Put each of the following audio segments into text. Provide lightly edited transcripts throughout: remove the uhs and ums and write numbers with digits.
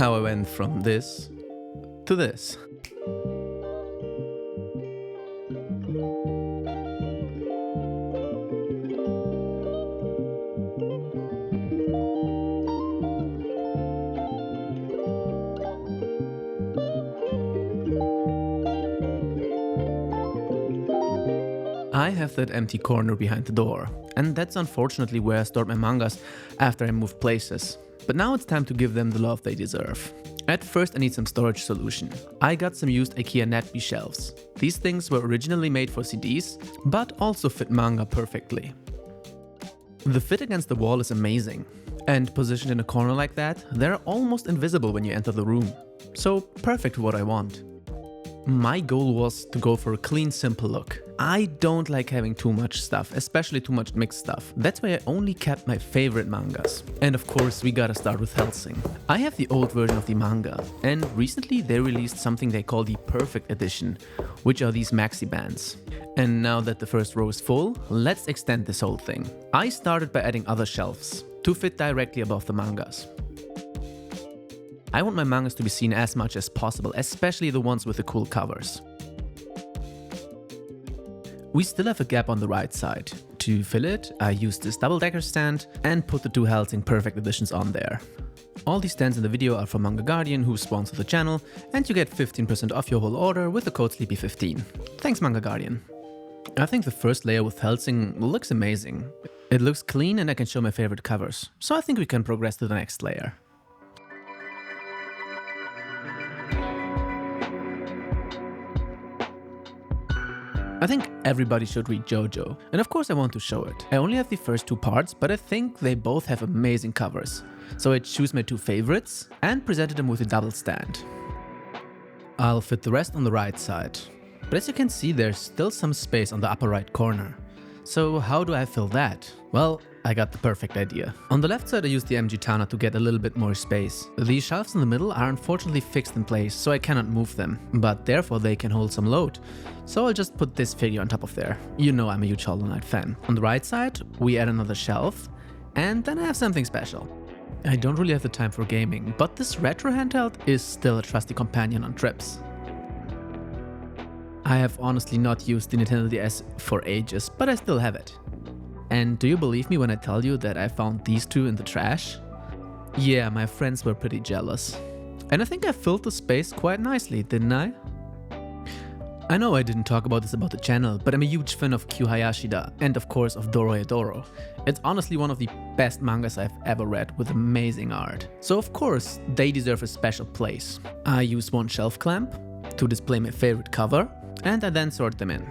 how I went from this to this. I have that empty corner behind the door, and that's unfortunately where I stored my mangas after I moved places. But now it's time to give them the love they deserve. At first I need some storage solution. I got some used IKEA Netby shelves. These things were originally made for CDs, but also fit manga perfectly. The fit against the wall is amazing, and positioned in a corner like that, they're almost invisible when you enter the room. So perfect for what I want. My goal was to go for a clean, simple look. I don't like having too much stuff, especially too much mixed stuff. That's why I only kept my favorite mangas. And of course, we gotta start with Hellsing. I have the old version of the manga, and recently they released something they call the Perfect Edition, which are these maxi bands. And now that the first row is full, let's extend this whole thing. I started by adding other shelves to fit directly above the mangas. I want my mangas to be seen as much as possible, especially the ones with the cool covers. We still have a gap on the right side. To fill it, I used this double-decker stand and put the two Hellsing Perfect Editions on there. All these stands in the video are from Manga Guardian, who sponsor the channel, and you get 15% off your whole order with the code Sleepy15. Thanks Manga Guardian. I think the first layer with Hellsing looks amazing. It looks clean and I can show my favorite covers, so I think we can progress to the next layer. I think everybody should read JoJo, and of course I want to show it. I only have the first two parts, but I think they both have amazing covers. So I choose my two favorites and presented them with a double stand. I'll fit the rest on the right side, but as you can see there's still some space on the upper right corner. So how do I fill that? Well, I got the perfect idea. On the left side I used the MG Tana to get a little bit more space. These shelves in the middle are unfortunately fixed in place, so I cannot move them, but therefore they can hold some load. So I'll just put this figure on top of there. You know I'm a huge Hollow Knight fan. On the right side we add another shelf, and then I have something special. I don't really have the time for gaming, but this retro handheld is still a trusty companion on trips. I have honestly not used the Nintendo DS for ages, but I still have it. And do you believe me when I tell you that I found these two in the trash? Yeah, my friends were pretty jealous. And I think I filled the space quite nicely, didn't I? I know I didn't talk about this about the channel, but I'm a huge fan of Q Hayashida and of course of Dorohedoro. It's honestly one of the best mangas I've ever read with amazing art. So of course they deserve a special place. I use one shelf clamp to display my favorite cover, and I then sort them in.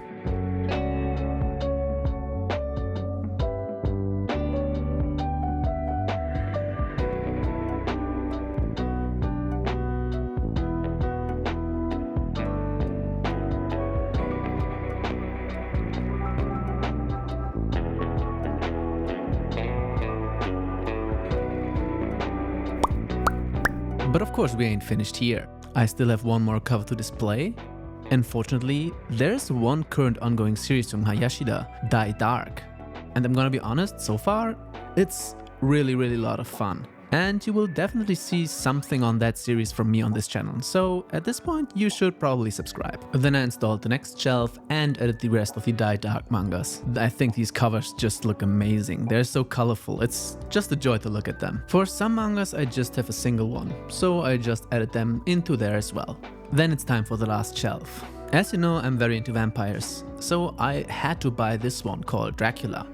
But of course we ain't finished here. I still have one more cover to display. And fortunately, there's one current ongoing series from Hayashida, Die Dark. And I'm gonna be honest, so far, it's really a lot of fun. And you will definitely see something on that series from me on this channel, so at this point you should probably subscribe. Then I installed the next shelf and added the rest of the Die Dark mangas. I think these covers just look amazing, they're so colorful, it's just a joy to look at them. For some mangas I just have a single one, so I just added them into there as well. Then it's time for the last shelf. As you know, I'm very into vampires, so I had to buy this one called Dracula.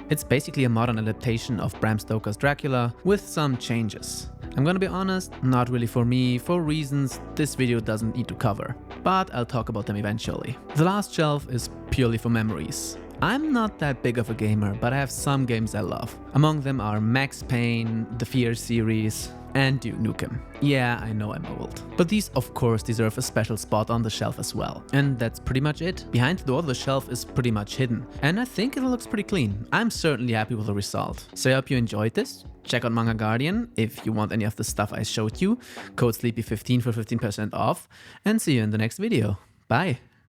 It's basically a modern adaptation of Bram Stoker's Dracula with some changes. I'm gonna be honest, not really for me, for reasons this video doesn't need to cover, but I'll talk about them eventually. The last shelf is purely for memories. I'm not that big of a gamer, but I have some games I love. Among them are Max Payne, the Fear series, and Duke Nukem. Yeah, I know I'm old. But these of course deserve a special spot on the shelf as well. And that's pretty much it. Behind the door the shelf is pretty much hidden. And I think it looks pretty clean. I'm certainly happy with the result. So I hope you enjoyed this. Check out Manga Guardian if you want any of the stuff I showed you. Code Sleepy15 for 15% off. And see you in the next video. Bye!